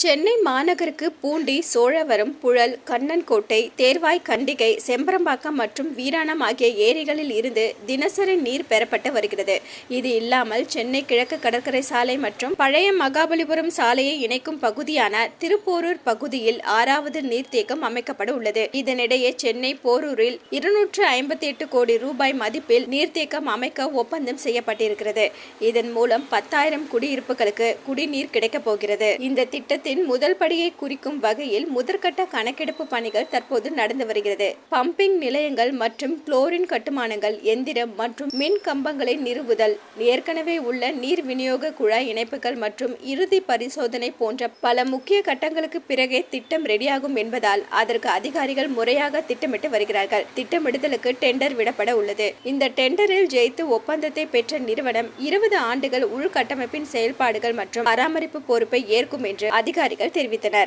சென்னை மாநகருக்கு பூண்டி, சோழவரம், புழல், கண்ணன்கோட்டை, தேர்வாய், கண்டிகை, செம்பரம்பாக்கம் மற்றும் வீராணம் ஆகிய ஏரிகளில் இருந்து தினசரி நீர் பெறப்பட்டு வருகிறது. இது இல்லாமல் சென்னை கிழக்கு கடற்கரை சாலை மற்றும் பழைய மகாபலிபுரம் சாலையை இணைக்கும் பகுதியான திருப்போரூர் பகுதியில் 6வது நீர்த்தேக்கம் அமைக்கப்பட உள்ளது. இதனிடையே சென்னை போரூரில் 258 கோடி ரூபாய் மதிப்பில் நீர்த்தேக்கம் அமைக்க ஒப்பந்தம் செய்யப்பட்டிருக்கிறது. இதன் மூலம் 10,000 குடியிருப்புகளுக்கு குடிநீர் கிடைக்கப் போகிறது. இந்த திட்டத்தில் முதல் படியை குறிக்கும் வகையில் முதற்கட்ட கணக்கெடுப்பு பணிகள் தற்போது நடந்து வருகிறது. பம்பிங் நிலையங்கள் மற்றும் குளோரின் கட்டுமானங்கள், எந்திரம் மற்றும் மின் கம்பங்களை நிறுவுதல், ஏற்கனவே உள்ள நீர் விநியோக குழாய் இணைப்புகள் மற்றும் இறுதி பரிசோதனை போன்ற பல முக்கிய கட்டங்களுக்கு பிறகே திட்டம் ரெடியாகும் என்பதால் அதற்கு அதிகாரிகள் முறையாக திட்டமிட்டு வருகிறார்கள். திட்டமிடுதலுக்கு டெண்டர் விடப்பட உள்ளது. இந்த டெண்டரில் ஜெயித்து ஒப்பந்தத்தை பெற்ற நிறுவனம் 20 ஆண்டுகள் உள்கட்டமைப்பின் செயல்பாடுகள் மற்றும் பராமரிப்பு பொறுப்பை ஏற்கும் என்று அதிகாரிகள் தெரிவித்தனர்.